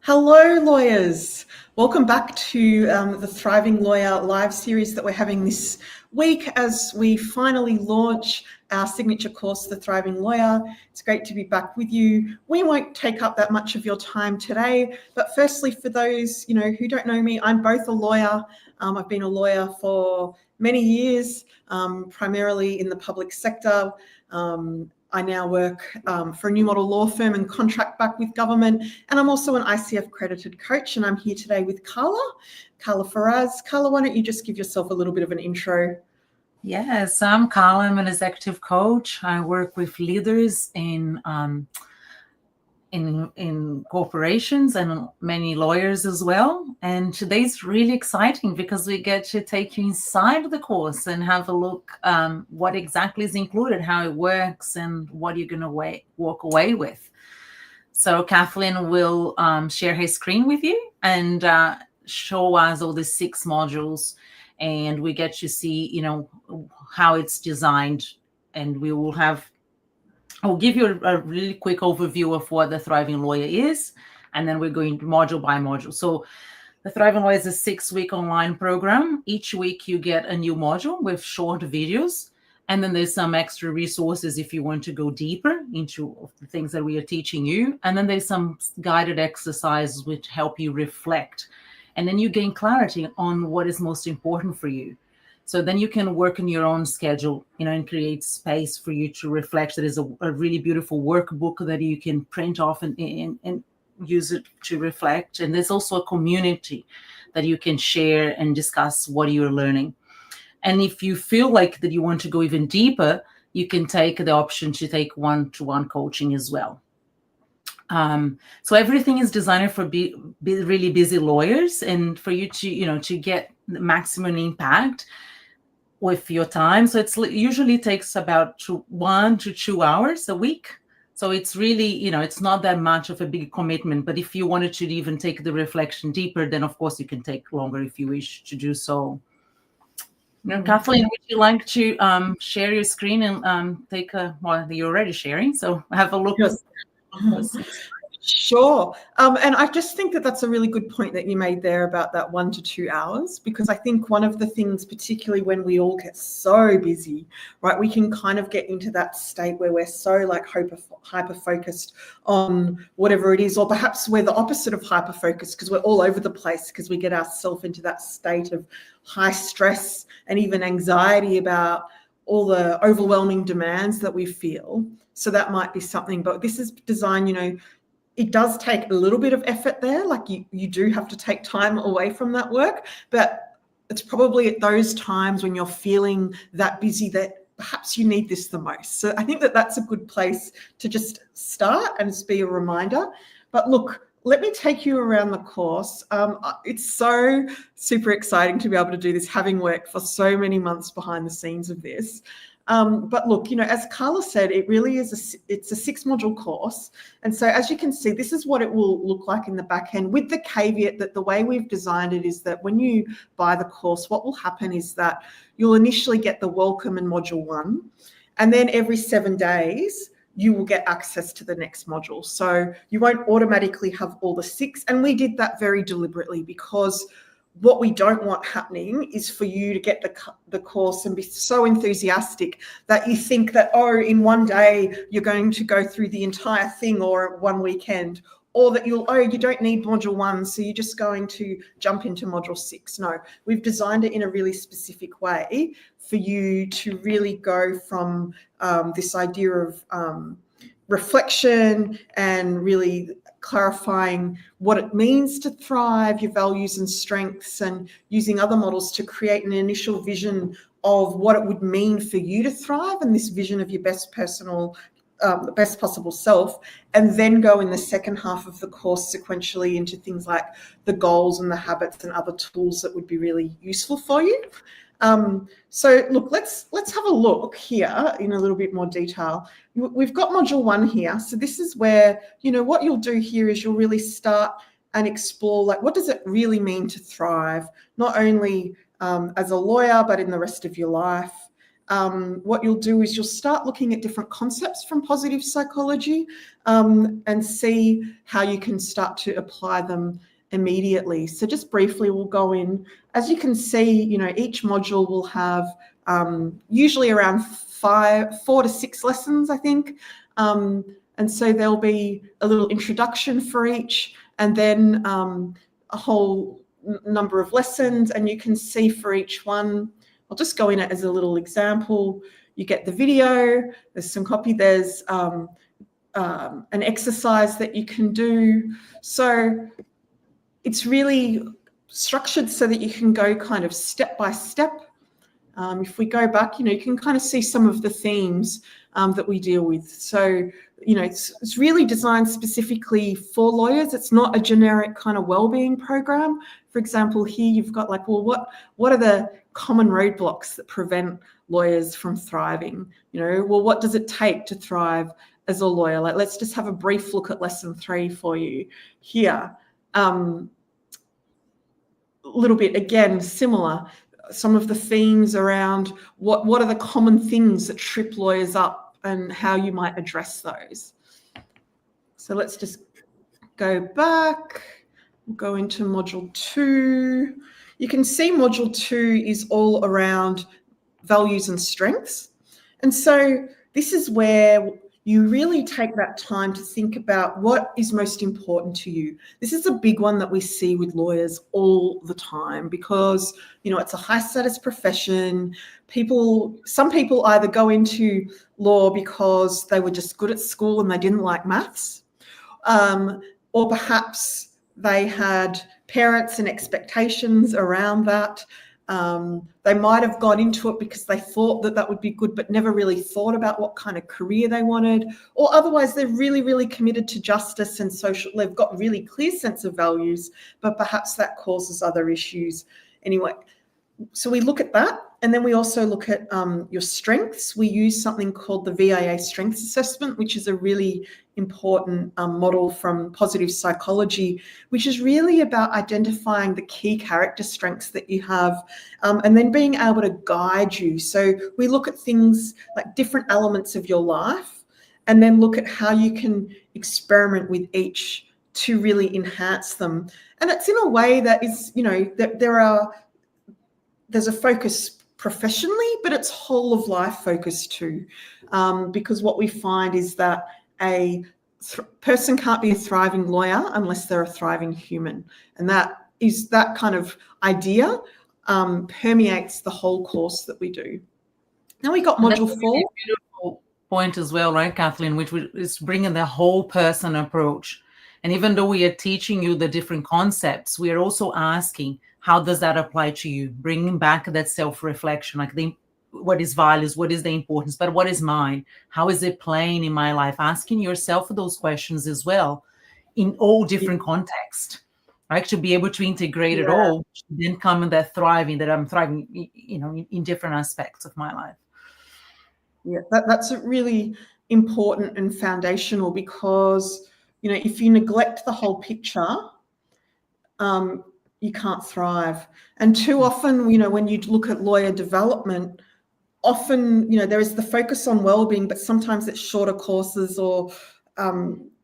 Hello, lawyers. Welcome back to the Thriving Lawyer live series that we're having this week as we finally launch our signature course, The Thriving Lawyer. It's great to be back with you. We won't take up that much of your time today, but firstly, for those who don't know me, I'm both a lawyer. I've been a lawyer for many years, primarily in the public sector. I now work for a new model law firm and contract back with government. And I'm also an ICF accredited coach. And I'm here today with Carla Faraz. Carla, why don't you just give yourself a little bit of an intro? Yes, I'm Carla. I'm an executive coach. I work with leaders in corporations and many lawyers as well. And today's really exciting because we get to take you inside the course and have a look what exactly is included, how it works, and what you're going to walk away with. So Kathleen will share her screen with you and show us all the 6 modules, and we get to see, how it's designed, and I'll give you a really quick overview of what the Thriving Lawyer is, and then we're going module by module. So the Thriving Lawyer is a 6-week online program. Each week you get a new module with short videos, and then there's some extra resources if you want to go deeper into the things that we are teaching you. And then there's some guided exercises which help you reflect, and then you gain clarity on what is most important for you. So then you can work in your own schedule, and create space for you to reflect. There is a really beautiful workbook that you can print off and use it to reflect. And there's also a community that you can share and discuss what you're learning. And if you feel like that you want to go even deeper, you can take the option to take one-to-one coaching as well. So everything is designed for really busy lawyers, and for you to get the maximum impact with your time. So it usually takes about 1 to 2 hours a week. So it's really, it's not that much of a big commitment. But if you wanted to even take the reflection deeper, then of course you can take longer if you wish to do so. Kathleen, would you like to share your screen and take you're already sharing, so have a look. Yes. Sure. And I just think that that's a really good point that you made there about that 1 to 2 hours, because I think one of the things, particularly when we all get so busy, right, we can kind of get into that state where we're so hyper focused on whatever it is, or perhaps we're the opposite of hyper focused because we're all over the place because we get ourselves into that state of high stress and even anxiety about all the overwhelming demands that we feel. So that might be something, but this is designed, it does take a little bit of effort there. Like you do have to take time away from that work, but it's probably at those times when you're feeling that busy that perhaps you need this the most. So I think that that's a good place to just start and just be a reminder. But look, let me take you around the course. It's so super exciting to be able to do this, having worked for so many months behind the scenes of this. But look, as Carla said, it really is it's a 6-module course. And so as you can see, this is what it will look like in the back end, with the caveat that the way we've designed it is that when you buy the course, what will happen is that you'll initially get the welcome in module 1, and then every 7 days, you will get access to the next module. So you won't automatically have all the 6. And we did that very deliberately because what we don't want happening is for you to get the course and be so enthusiastic that you think that, in one day you're going to go through the entire thing, or one weekend, or that you don't need module 1, so you're just going to jump into module 6. No, we've designed it in a really specific way for you to really go from this idea of reflection and really clarifying what it means to thrive, your values and strengths, and using other models to create an initial vision of what it would mean for you to thrive, and this vision of your best possible self, and then go in the second half of the course sequentially into things like the goals and the habits and other tools that would be really useful for you. So look, let's have a look here in a little bit more detail. We've got module 1 here. So this is where, what you'll do here is you'll really start and explore, like, what does it really mean to thrive, not only as a lawyer, but in the rest of your life. what you'll do is you'll start looking at different concepts from positive psychology and see how you can start to apply them immediately. So just briefly, we'll go in. As you can see, each module will have usually around 4 to 6 lessons, I think. And so there'll be a little introduction for each, and then a whole number of lessons. And you can see for each one, I'll just go in it as a little example. You get the video, there's some copy, there's an exercise that you can do. So it's really structured so that you can go kind of step by step. If we go back, you can kind of see some of the themes that we deal with. So, it's really designed specifically for lawyers. It's not a generic kind of wellbeing program. For example, here you've got like, well, what are the common roadblocks that prevent lawyers from thriving? Well, what does it take to thrive as a lawyer? Like, let's just have a brief look at lesson 3 for you here. Little bit, again, similar. Some of the themes around what are the common things that trip lawyers up and how you might address those. So let's just go back. We'll go into module 2. You can see module 2 is all around values and strengths. And so this is where you really take that time to think about what is most important to you. This is a big one that we see with lawyers all the time because, it's a high status profession. Some people either go into law because they were just good at school and they didn't like maths, or perhaps they had parents and expectations around that. They might have got into it because they thought that would be good, but never really thought about what kind of career they wanted. Or otherwise, they're really, really committed to justice and social. They've got really clear sense of values, but perhaps that causes other issues. Anyway, so we look at that. And then we also look at your strengths. We use something called the VIA Strengths Assessment, which is a really important model from positive psychology, which is really about identifying the key character strengths that you have and then being able to guide you. So we look at things like different elements of your life and then look at how you can experiment with each to really enhance them. And it's in a way that is, that there's a focus professionally, but it's whole of life focus too, because what we find is that a person can't be a thriving lawyer unless they're a thriving human, and that kind of idea permeates the whole course that we do. Now we got module 4. Beautiful point as well, right, Kathleen, which is bringing the whole person approach. And even though we are teaching you the different concepts, we are also asking, how does that apply to you? Bringing back that self-reflection, like what is values, what is the importance, but what is mine? How is it playing in my life? Asking yourself those questions as well in all different contexts, right? To be able to integrate it all, then come in that thriving, that I'm thriving, in different aspects of my life. Yeah, that's really important and foundational because, if you neglect the whole picture, you can't thrive. And too often, when you look at lawyer development, often, there is the focus on well-being, but sometimes it's shorter courses or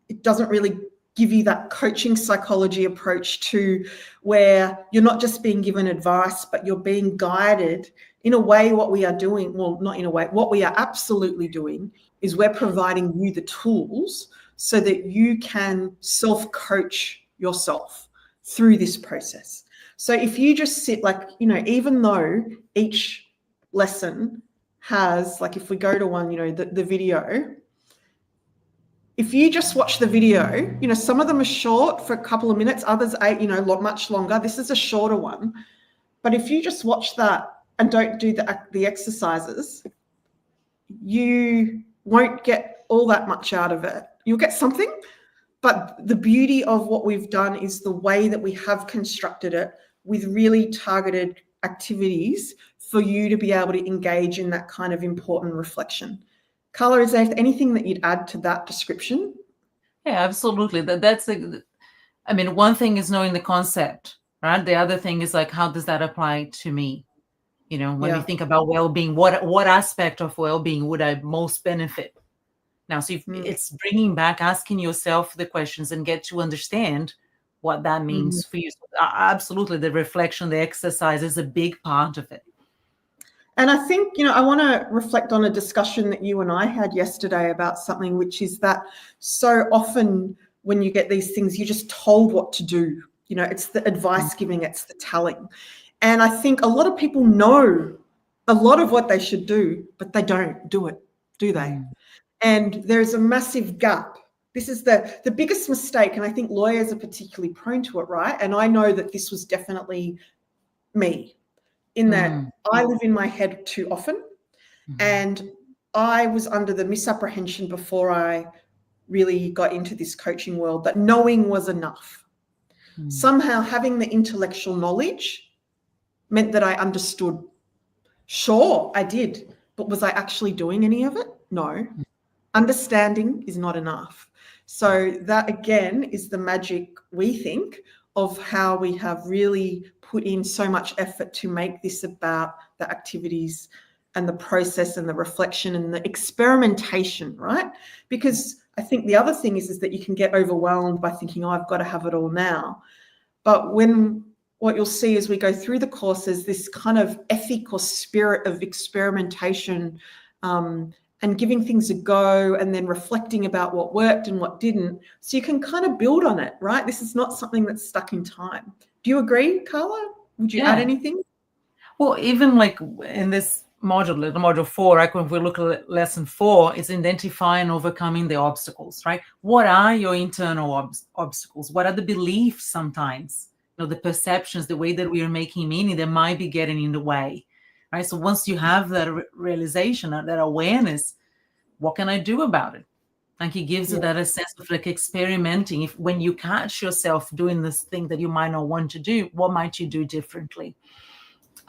it doesn't really give you that coaching psychology approach to where you're not just being given advice, but you're being guided in a way. What we are doing, well, not in a way, what we are absolutely doing is we're providing you the tools so that you can self-coach yourself through this process. So if you just sit even though each lesson has, if we go to one, the video, if you just watch the video, some of them are short for a couple of minutes, others are, much longer. This is a shorter one. But if you just watch that and don't do the exercises, you won't get all that much out of it. You'll get something, but the beauty of what we've done is the way that we have constructed it with really targeted activities for you to be able to engage in that kind of important reflection. Carla, is there anything that you'd add to that description? Yeah, absolutely. That's one thing is knowing the concept, right? The other thing is how does that apply to me? when we think about well-being, what aspect of well-being would I most benefit? Now, so it's bringing back, asking yourself the questions and get to understand what that means for you. So, absolutely, the reflection, the exercise is a big part of it. And I think, I want to reflect on a discussion that you and I had yesterday about something, which is that so often when you get these things, you're just told what to do. It's the advice giving, it's the telling. And I think a lot of people know a lot of what they should do, but they don't do it, do they? And there's a massive gap. This is the biggest mistake, and I think lawyers are particularly prone to it, right? And I know that this was definitely me, in that I live in my head too often. And I was under the misapprehension before I really got into this coaching world that knowing was enough. Somehow having the intellectual knowledge meant that I understood. Sure, I did, but was I actually doing any of it? No. Understanding is not enough. So that, again, is the magic, we think, of how we have really put in so much effort to make this about the activities and the process and the reflection and the experimentation, right? Because I think the other thing is that you can get overwhelmed by thinking, I've got to have it all now. But what you'll see as we go through the course is this kind of ethic or spirit of experimentation, and giving things a go and then reflecting about what worked and what didn't. So you can kind of build on it, right? This is not something that's stuck in time. Do you agree, Carla? Would you add anything? Well, even like in this module, the module 4, right, when we look at lesson 4, it's identifying and overcoming the obstacles, right? What are your internal obstacles? What are the beliefs sometimes? The perceptions, the way that we are making meaning that might be getting in the way. Right? So once you have that realization, that awareness, what can I do about it? Like he gives you that a sense of like experimenting. When you catch yourself doing this thing that you might not want to do, what might you do differently?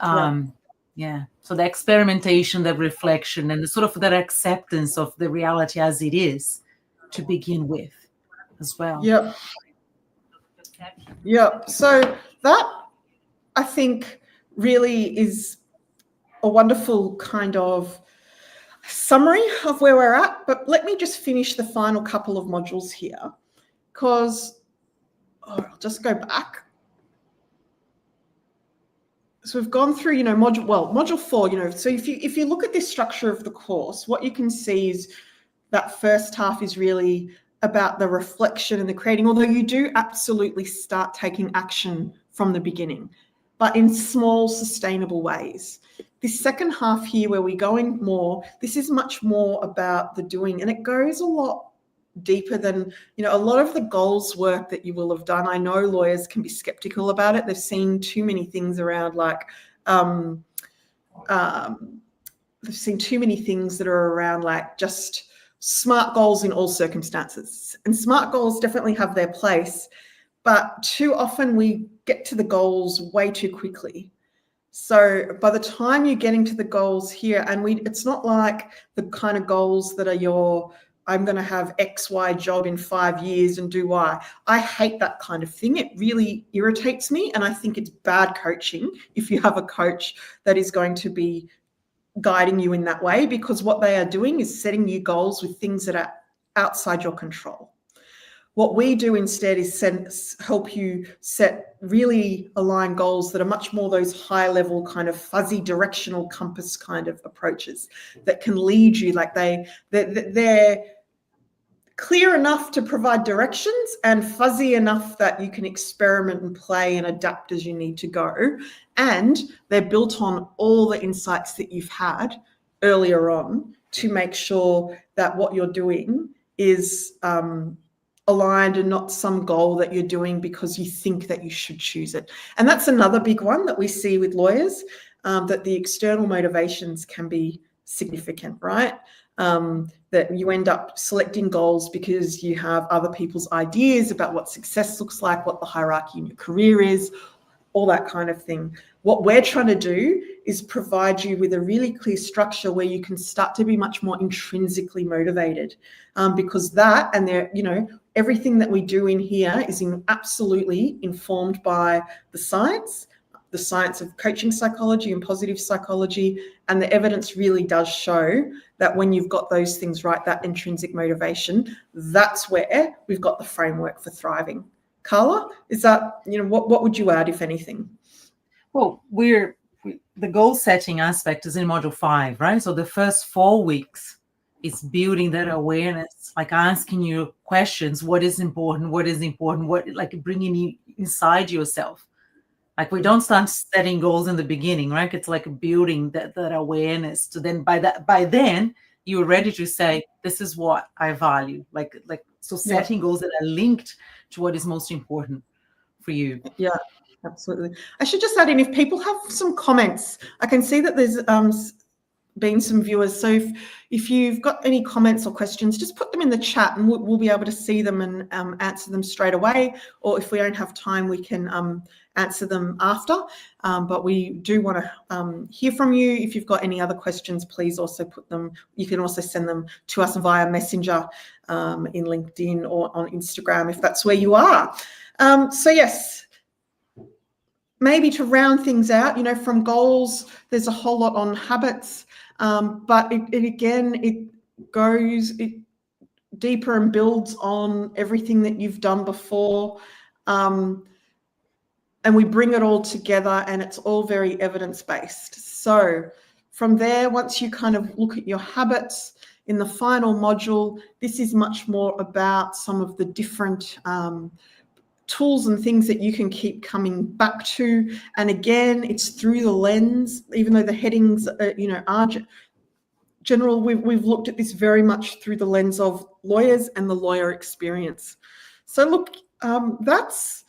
So the experimentation, the reflection, and the sort of that acceptance of the reality as it is to begin with as well. So that, I think, really is a wonderful kind of summary of where we're at. But let me just finish the final couple of modules here, because I'll just go back. So we've gone through, module 4, so if you look at this structure of the course, what you can see is that first half is really about the reflection and the creating, although you do absolutely start taking action from the beginning, but in small, sustainable ways. This second half here, where we're going more, this is much more about the doing, and it goes a lot deeper than, a lot of the goals work that you will have done. I know lawyers can be skeptical about it. They've seen too many things around, like, they've seen too many things that are around, like, just SMART goals in all circumstances. And SMART goals definitely have their place, but too often we get to the goals way too quickly. So by the time you're getting to the goals here, and it's not like the kind of goals that are I'm going to have X, Y job in 5 years and do Y. I hate that kind of thing. It really irritates me. And I think it's bad coaching if you have a coach that is going to be guiding you in that way, because what they are doing is setting you goals with things that are outside your control. What we do instead is help you set really aligned goals that are much more those high level kind of fuzzy directional compass kind of approaches that can lead you, like they're clear enough to provide directions and fuzzy enough that you can experiment and play and adapt as you need to go. And they're built on all the insights that you've had earlier on to make sure that what you're doing is aligned and not some goal that you're doing because you think that you should choose it. And that's another big one that we see with lawyers, that the external motivations can be significant, right? That you end up selecting goals because you have other people's ideas about what success looks like, what the hierarchy in your career is, all that kind of thing. What we're trying to do is provide you with a really clear structure where you can start to be much more intrinsically motivated, because that and there, everything that we do in here is absolutely informed by the science, the science of coaching psychology and positive psychology, and the evidence really does show that when you've got those things right, that intrinsic motivation, that's where we've got the framework for thriving. Carla, is that, what would you add, if anything? Well, the goal setting aspect is in module 5, right? So the first 4 weeks is building that awareness, like asking you questions. What is important? What, like bringing you inside yourself. Like we don't start setting goals in the beginning, right? It's like building that awareness to then by then you're ready to say, this is what I value. So setting goals that are linked to what is most important for you. Yeah. Absolutely. I should just add in, if people have some comments, I can see that there's been some viewers. So if you've got any comments or questions, just put them in the chat and we'll be able to see them and answer them straight away. Or if we don't have time, we can answer them after. But we do want to hear from you. If you've got any other questions, please also put them. You can also send them to us via Messenger in LinkedIn or on Instagram if that's where you are. So yes. Maybe to round things out, from goals, there's a whole lot on habits, but it goes deeper and builds on everything that you've done before. And we bring it all together and it's all very evidence-based. So from there, once you kind of look at your habits in the final module, this is much more about some of the different tools and things that you can keep coming back to. And again, it's through the lens, even though the headings, are general, we've looked at this very much through the lens of lawyers and the lawyer experience. So look, that's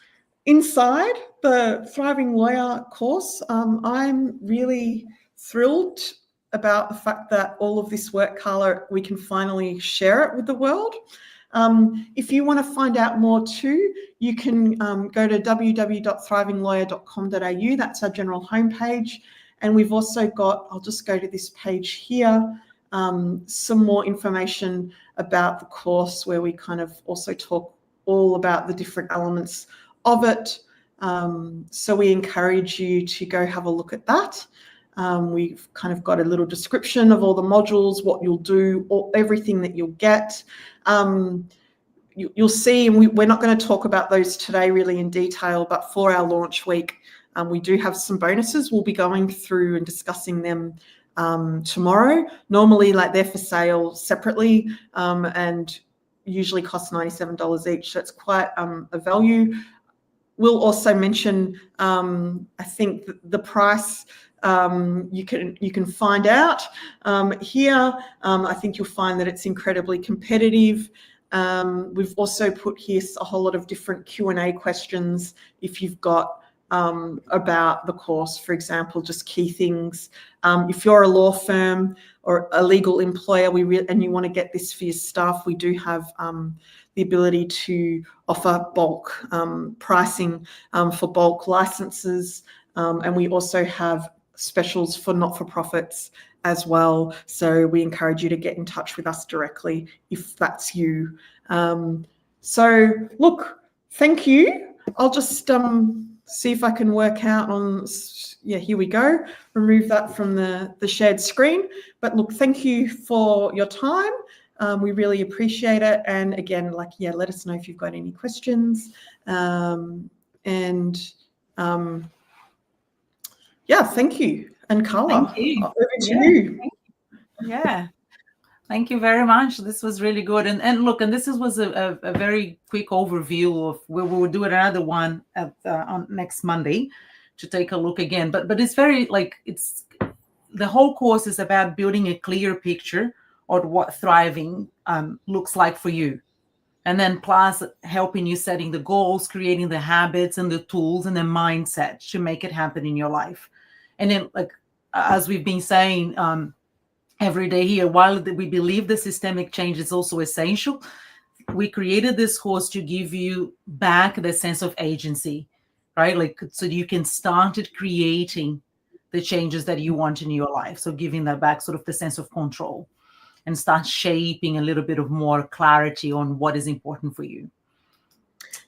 inside the Thriving Lawyer course. I'm really thrilled about the fact that all of this work, Carla, we can finally share it with the world. If you want to find out more too, you can go to www.thrivinglawyer.com.au. That's our general homepage. And we've also got, I'll just go to this page here, some more information about the course where we kind of also talk all about the different elements of it. So we encourage you to go have a look at that. We've kind of got a little description of all the modules, what you'll do, everything that you'll get. You'll see, and we're not going to talk about those today really in detail, but for our launch week, we do have some bonuses. We'll be going through and discussing them tomorrow. Normally, they're for sale separately and usually cost $97 each. So it's quite a value. We'll also mention, I think, the price. You can find out here. I think you'll find that it's incredibly competitive. We've also put here a whole lot of different Q&A questions if you've got about the course, for example, just key things. If you're a law firm or a legal employer and you want to get this for your staff, we do have the ability to offer bulk pricing for bulk licenses. And we also have specials for not-for-profits as well. So we encourage you to get in touch with us directly if that's you. So look, thank you. I'll just see if I can work out on, here we go. Remove that from the shared screen. But look, thank you for your time. We really appreciate it. And again, let us know if you've got any questions. Thank you. And Carla, thank you. Over to you. Yeah. Thank you very much. This was really good. And look, this was a very quick overview of where we will do another one on next Monday to take a look again. But it's very the whole course is about building a clear picture of what thriving looks like for you. And then plus helping you setting the goals, creating the habits and the tools and the mindset to make it happen in your life. And then, as we've been saying every day here, while we believe the systemic change is also essential, we created this course to give you back the sense of agency, right? So you can start creating the changes that you want in your life. So giving that back, sort of the sense of control, and start shaping a little bit of more clarity on what is important for you.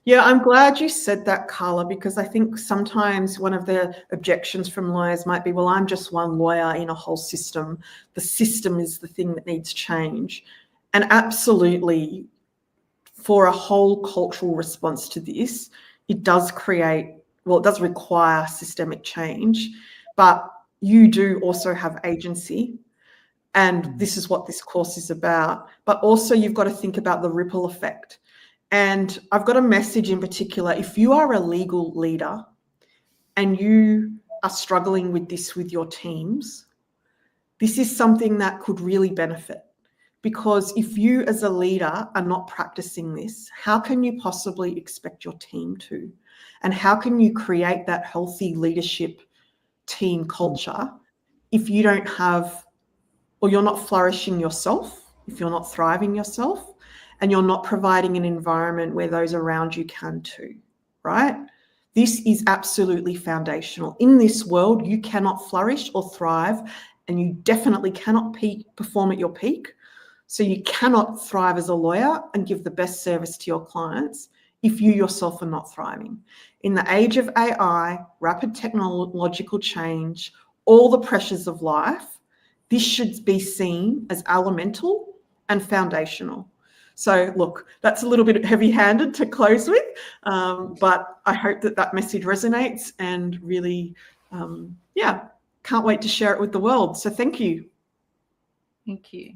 Yeah, I'm glad you said that, Carla, because I think sometimes one of the objections from lawyers might be, well, I'm just one lawyer in a whole system. The system is the thing that needs change. And absolutely, for a whole cultural response to this, it does it does require systemic change, but you do also have agency. And this is what this course is about. But also, you've got to think about the ripple effect. And I've got a message in particular. If you are a legal leader and you are struggling with this with your teams, this is something that could really benefit. Because if you as a leader are not practicing this, how can you possibly expect your team to? And how can you create that healthy leadership team culture if you don't have, or you're not flourishing yourself, if you're not thriving yourself, and you're not providing an environment where those around you can too, right? This is absolutely foundational. In this world, you cannot flourish or thrive, and you definitely cannot perform at your peak. So you cannot thrive as a lawyer and give the best service to your clients if you yourself are not thriving. In the age of AI, rapid technological change, all the pressures of life, this should be seen as elemental and foundational. So look, that's a little bit heavy-handed to close with, but I hope that that message resonates and really, can't wait to share it with the world. So thank you. Thank you.